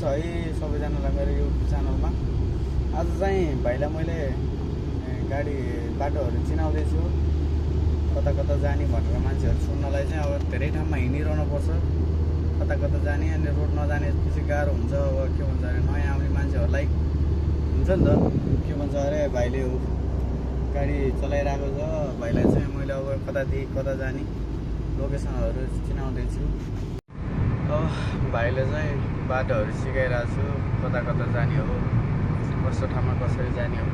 छ है सबैजनालाई मेरो युट्युब च्यानलमा। आज चाहिँ भाइलाई मैले गाडी बाटोहरू चिनाउँदैछु, कता कता जाने भनेर मान्छेहरू सुन्नलाई चाहिँ अब धेरै ठाउँमा हिँडिरहनु पर्छ, कता कता जाने अनि रोड नजानेपछि गाह्रो हुन्छ। अब के भन्छ अरे नयाँ आउने मान्छेहरूलाई हुन्छ नि त, के भन्छ अरे भाइले गाडी चलाइरहेको छ, भाइलाई चाहिँ मैले अब कतादेखि कता जाने लोकेसनहरू चिनाउँदैछु। भाइले चाहिँ बाटोहरू सिकाइरहेको छु, कता कता जाने हो, कस्तो ठाउँमा कसरी जाने हो।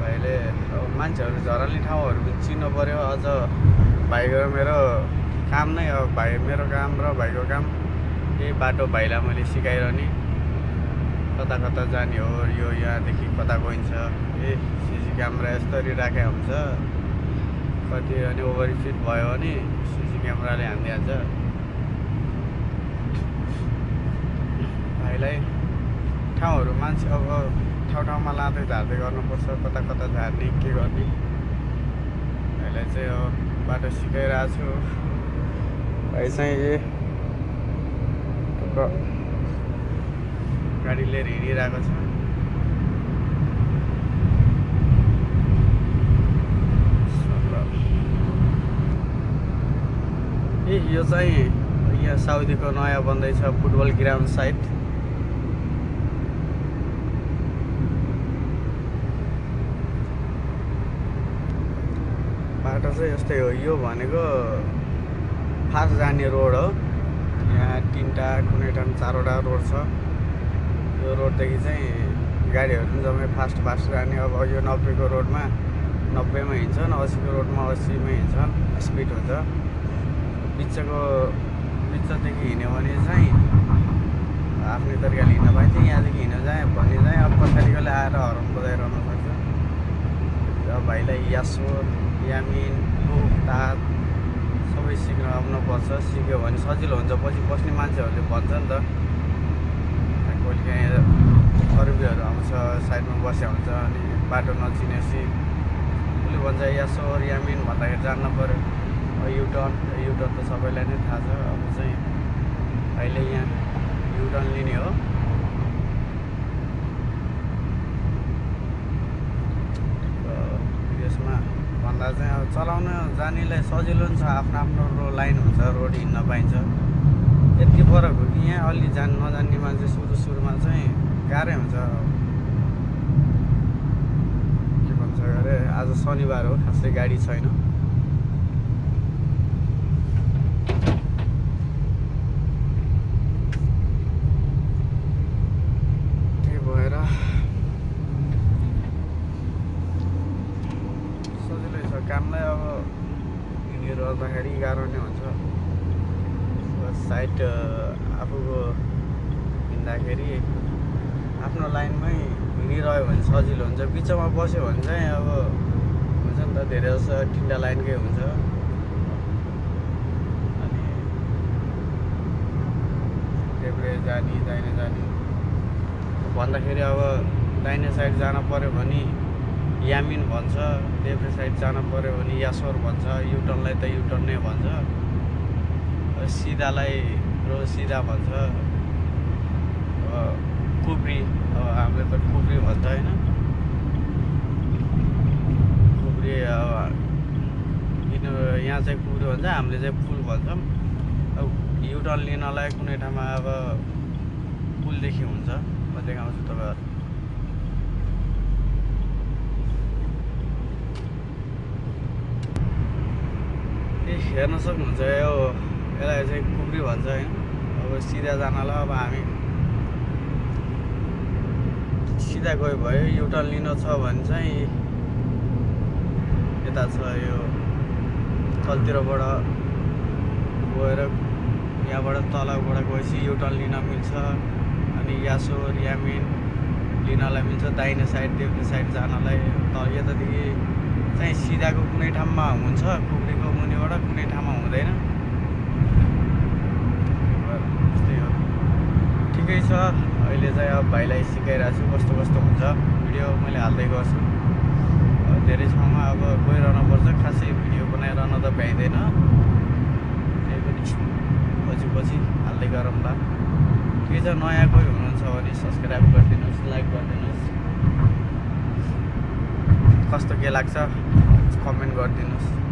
भाइले अब मान्छेहरू झराल्ने ठाउँहरू पनि चिन्नु पऱ्यो। अझ भाइको मेरो काम नै हो, भाइ मेरो काम र भाइको काम यही बाटो भाइलाई मैले सिकाइरहने, कता कता जाने हो, यो यहाँदेखि कता गइन्छ, सिसी क्यामेरा यस्तरी राखेको हुन्छ, कति अनि ओभर स्पिड भयो भने सिसी क्यामेराले हानिदिइहाल्छ। भाइलाई ठाउँहरू मान्छे अब ठाउँमा लाँदै झार्दै गर्नुपर्छ, कता कता झार्ने के गर्ने। भाइलाई चाहिँ अब बाटो सिकाइरहेको छु। भाइ चाहिँ गाडी लिएर हिँडिरहेको छ। यो चाहिँ यहाँ साउदीको नयाँ बन्दैछ फुटबल ग्राउन्ड साइड। बाटो चाहिँ यस्तै हो। यो भनेको फास्ट जाने रोड हो। यहाँ 3टा कुनै ठाउँ 4वटा रोड छ। यो रोडदेखि चाहिँ गाडीहरू पनि जम्मै फास्ट जाने। अब यो 90को रोडमा 90मा हिँड्छन्, 80को रोडमा 80मा हिँड्छन्, स्पिड हुन्छ। बिचदेखि हिँड्यो भने चाहिँ आफ्नै तरिकाले हिँड्न पाइन्छ। यहाँदेखि हिँड्न जाए भने चाहिँ अब पछाडिकोले आएर हर्न बजाइरहनु सक्छ। अब भाइलाई यासोर, यामिन, तात सबै सिक्न आउनुपर्छ। सिक्यो भने सजिलो हुन्छ, पछि बस्ने मान्छेहरूले भन्छ नि त, कहिले काहीँ अरबीहरू आउँछ साइडमा बस्या हुन्छ, अनि बाटो नचिनेपछि उसले भन्छ यासोर यामिन भन्दाखेरि जान्नु पऱ्यो। युटर्न त सबैलाई नै थाहा छ। अब चाहिँ अहिले यहाँ युटर्न लिने हो। यसमा भन्दा चाहिँ अब चलाउन जानेलाई सजिलो नि छ, आफ्नो लाइन हुन्छ, रोड हिँड्न पाइन्छ। यति फरक हो कि यहाँ अलि नजान्ने मान्छे सुरुमा चाहिँ गाह्रै हुन्छ। के भन्छ अरे आज शनिबार हो, खासै गाडी छैन। कामलाई अब हिँडिरहँदाखेरि गाह्रो नै हुन्छ। साइड आफूको हिँड्दाखेरि आफ्नो लाइनमै हिँडिरह्यो भने सजिलो हुन्छ। बिचमा बस्यो भने चाहिँ अब हुन्छ नि त, धेरै जस्तो 3टा लाइनकै हुन्छ। अनि देब्रे जाने दाहिने जाने भन्दाखेरि अब दाहिने साइड जान पऱ्यो भने यामिन भन्छ, देब्रे साइड जान पऱ्यो भने यासोर भन्छ, युटर्नलाई त युटर्न नै भन्छ, सिधालाई सिधा भन्छ, कुब्री अब हामीले त कुब्री भन्छ होइन, कुब्री अब यहाँ चाहिँ कुब्री भन्छ, हामीले चाहिँ पुल भन्छौँ। अब युटर्न लिनलाई कुनै ठाउँमा अब पुलदेखि हुन्छ, म देखाउँछु तपाईँहरू। हेर्न सक्नुहुन्छ, यसलाई चाहिँ कुब्री भन्छ होइन। अब सिधा जानलाई अब हामी सिधा गयो भयो, युटर्न लिन छ भने चाहिँ यता छ, यो तलतिरबाट गएर यहाँबाट तलबाट गएपछि युटर्न लिन मिल्छ। अनि यासोर यामिन लिनलाई मिल्छ, दाहिने साइड देब्रे साइड जानलाई। यतादेखि चाहिँ सिधाको कुनै ठाउँमा हुन्छ, कुब्रीको मुनिबाट कुनै ठाउँमा हुँदैन। त्यस्तै हो, ठिकै छ। अहिले चाहिँ अब भाइलाई सिकाइरहेको छु कस्तो कस्तो हुन्छ। भिडियो मैले हाल्दै गर्छु। धेरै ठाउँमा अब गइरहनुपर्छ, खासै भिडियो बनाइरहन त भ्याइँदैन। त्यही पनि पछि हाल्दै गरौँला। के छ नयाँ कोही हुनुहुन्छ भने सब्सक्राइब गरिदिनुहोस्, लाइक गरिदिनुहोस्। कस्तो के लाग्छ कमेन्ट गरिदिनुहोस्।